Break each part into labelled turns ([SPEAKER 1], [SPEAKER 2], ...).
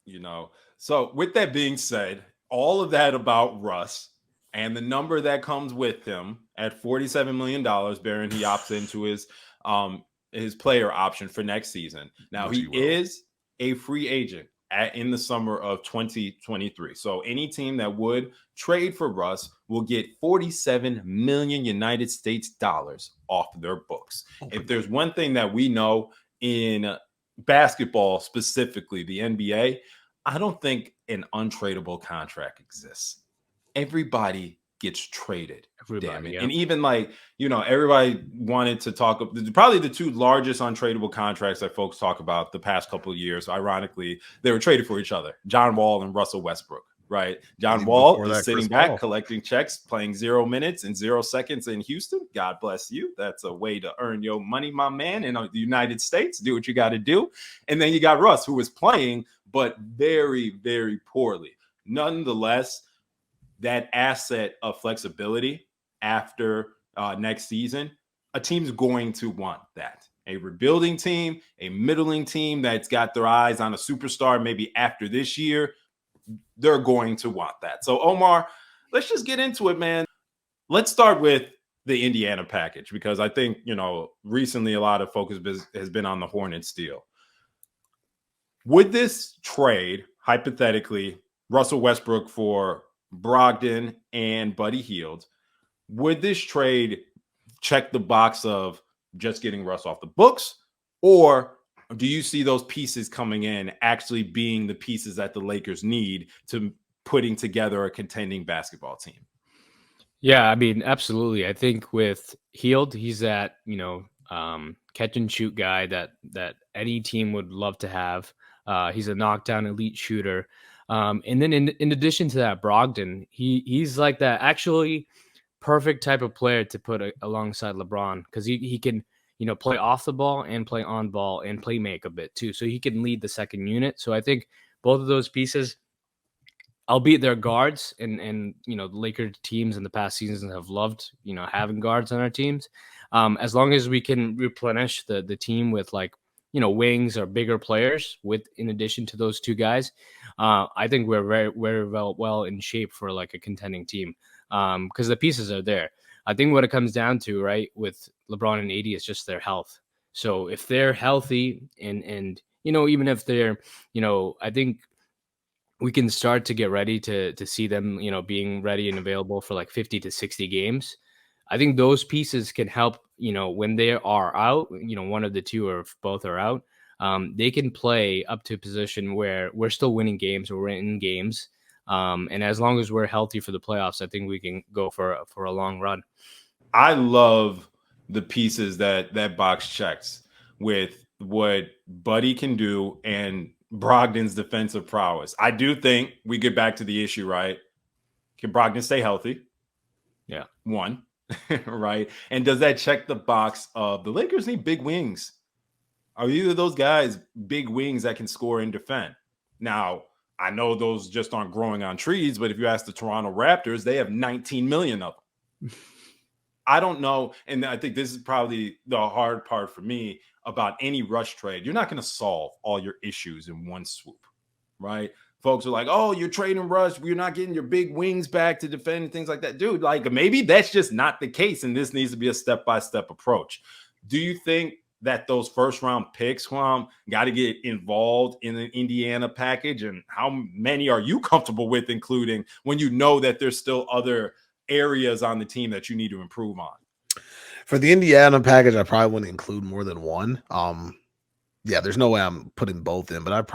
[SPEAKER 1] you know. So with that being said, all of that about Russ and the number that comes with him at $47 million, bearing he opts into his player option for next season. Now
[SPEAKER 2] Which he
[SPEAKER 1] he
[SPEAKER 2] will.
[SPEAKER 1] is a free agent in the summer of 2023. So any team that would trade for Russ will get 47 million United States dollars off their books. If there's one thing that we know in basketball, specifically the NBA, I don't think an untradeable contract exists. Everybody gets traded. Damn
[SPEAKER 3] Everybody,
[SPEAKER 1] it.
[SPEAKER 3] yeah.
[SPEAKER 1] And even like, everybody wanted to talk probably the two largest untradeable contracts that folks talk about the past couple of years. Ironically, they were traded for each other. John Wall and Russell Westbrook, right? John
[SPEAKER 2] Even
[SPEAKER 1] Wall
[SPEAKER 2] before
[SPEAKER 1] is
[SPEAKER 2] that,
[SPEAKER 1] sitting
[SPEAKER 2] Chris
[SPEAKER 1] back,
[SPEAKER 2] Paul.
[SPEAKER 1] collecting checks, playing 0 minutes and 0 seconds in Houston. God bless you. That's a way to earn your money, my man, in the United States. Do what you got to do. And then you got Russ, who was playing, but very, very poorly. Nonetheless, that asset of flexibility after next season, a team's going to want that. A rebuilding team, a middling team that's got their eyes on a superstar maybe after this year, they're going to want that. So, Omar, let's just get into it, man. Let's start with the Indiana package, because I think, recently a lot of focus has been on the Hornets deal. Would this trade, hypothetically, Russell Westbrook for Brogdon and Buddy Hield, would this trade check the box of just getting Russ off the books, or do you see those pieces coming in actually being the pieces that the Lakers need to putting together a contending basketball team?
[SPEAKER 3] Yeah, I mean, absolutely. I think with Hield, he's that, catch and shoot guy that any team would love to have. He's a knockdown elite shooter. And then in addition to that, Brogdon, he's like that actually perfect type of player to put alongside LeBron, because he can, play off the ball and play on ball and play make a bit too. So he can lead the second unit. So I think both of those pieces, albeit they're guards, and the Lakers teams in the past seasons have loved, having guards on our teams. As long as we can replenish the team with wings or bigger players in addition to those two guys, I think we're very, very well in shape for like a contending team, because the pieces are there. I think what it comes down to, right, with LeBron and AD is just their health. So if they're healthy and even if they're, I think we can start to get ready to see them, being ready and available for like 50 to 60 games. I think those pieces can help, when they are out, one of the two or if both are out, they can play up to a position where we're still winning games or we're in games. And as long as we're healthy for the playoffs, I think we can go for a long run.
[SPEAKER 1] I love the pieces that box checks with what Buddy can do and Brogdon's defensive prowess. I do think we get back to the issue, right? Can Brogdon stay healthy?
[SPEAKER 3] Yeah.
[SPEAKER 1] One, right? And does that check the box of the Lakers need big wings? Are either of those guys big wings that can score and defend? Now, I know those just aren't growing on trees, but if you ask the Toronto Raptors, they have 19 million of them. I don't know. And I think this is probably the hard part for me about any rush trade. You're not going to solve all your issues in one swoop, right? Folks are like, oh, you're trading Russ. You're not getting your big wings back to defend and things like that. Dude, like maybe that's just not the case. And this needs to be a step-by-step approach. Do you think that those first-round picks, got to get involved in an Indiana package? And how many are you comfortable with including when you know that there's still other areas on the team that you need to improve on?
[SPEAKER 2] For the Indiana package, I probably wouldn't include more than one. Yeah, there's no way I'm putting both in, but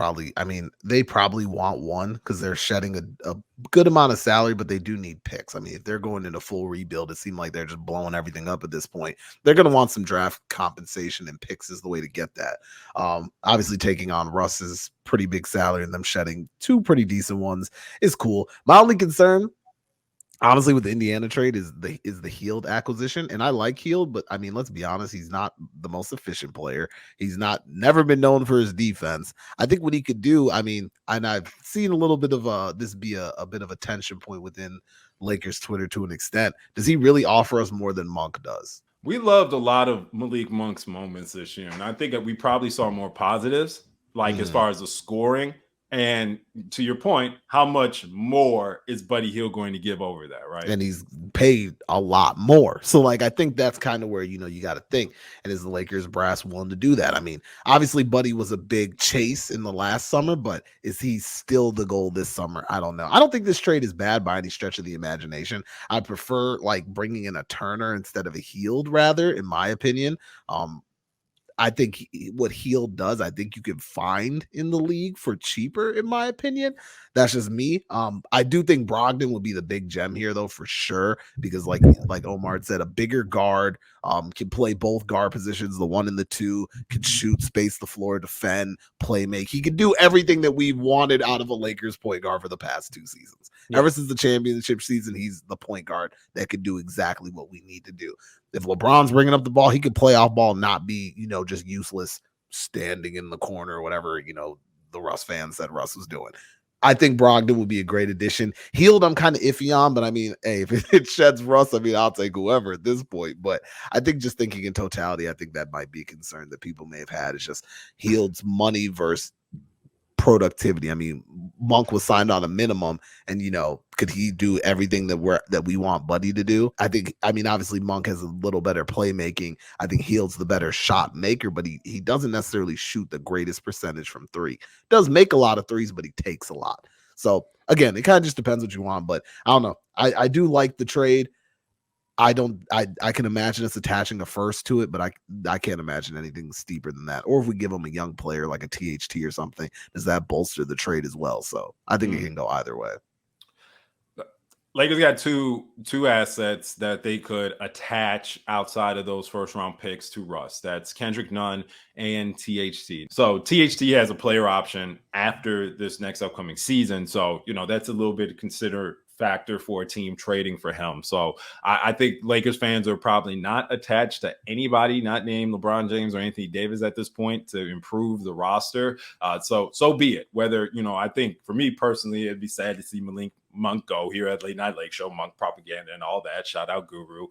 [SPEAKER 2] they probably want one because they're shedding a good amount of salary, but they do need picks. I mean, if they're going into full rebuild, it seems like they're just blowing everything up at this point. They're going to want some draft compensation, and picks is the way to get that. Obviously, taking on Russ's pretty big salary and them shedding two pretty decent ones is cool. My only concern, honestly, with the Indiana trade is the Hield acquisition. And I like Hield, but I mean, let's be honest, he's not the most efficient player. He's never been known for his defense. I think what he could do, and I've seen a little bit of this be a bit of a tension point within Lakers Twitter to an extent. Does he really offer us more than Monk does?
[SPEAKER 1] We loved a lot of Malik Monk's moments this year, and I think that we probably saw more positives, like as far as the scoring And to your point, how much more is Buddy Hield going to give over that, right?
[SPEAKER 2] And he's paid a lot more. So, like, I think that's kind of where, you got to think. And is the Lakers brass willing to do that? I mean, obviously, Buddy was a big chase in the last summer, but is he still the goal this summer? I don't know. I don't think this trade is bad by any stretch of the imagination. I prefer, like, bringing in a Turner instead of a Hield, rather, in my opinion. I think what Hield does, I think you can find in the league for cheaper, in my opinion. That's just me. I do think Brogdon would be the big gem here, though, for sure, because like Omar said, a bigger guard can play both guard positions, the 1 and the 2, can shoot, space the floor, defend, play make. He can do everything that we've wanted out of a Lakers point guard for the past 2 seasons. Yeah. Ever since the championship season, he's the point guard that can do exactly what we need to do. If LeBron's bringing up the ball, he could play off ball, not be, just useless standing in the corner or whatever, the Russ fans said Russ was doing. I think Brogdon would be a great addition. Hield, I'm kind of iffy on, but I mean, hey, if it sheds Russ, I mean, I'll take whoever at this point. But I think just thinking in totality, I think that might be a concern that people may have had. It's just Hield's money versus productivity. I mean, Monk was signed on a minimum, and could he do everything that we want Buddy to do? I mean, obviously Monk has a little better playmaking. I think Hield's the better shot maker, but he doesn't necessarily shoot the greatest percentage from 3. Does make a lot of threes, but he takes a lot. So again, it kind of just depends what you want. But I don't know. I do like the trade. I can imagine us attaching a first to it, but I can't imagine anything steeper than that. Or if we give them a young player like a THT or something, does that bolster the trade as well? So I think it can go either way.
[SPEAKER 1] Lakers got two assets that they could attach outside of those first round picks to Russ. That's Kendrick Nunn and THT. So THT has a player option after this next upcoming season. So, that's a little bit to consider factor for a team trading for him. So I think Lakers fans are probably not attached to anybody not named LeBron James or Anthony Davis at this point to improve the roster. So be it. Whether, I think for me personally, it'd be sad to see Malik Monk go here at Late Night Lake Show, Monk propaganda and all that. Shout out Guru.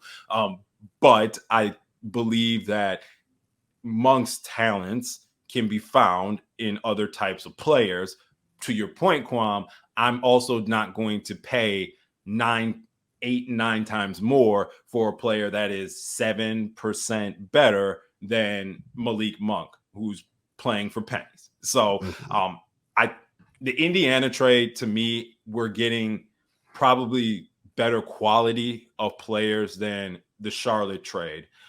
[SPEAKER 1] But I believe that Monk's talents can be found in other types of players. To your point, Kwam, I'm also not going to pay 8, 9 times more for a player that is 7% better than Malik Monk, who's playing for pennies. So the Indiana trade, to me, we're getting probably better quality of players than the Charlotte trade.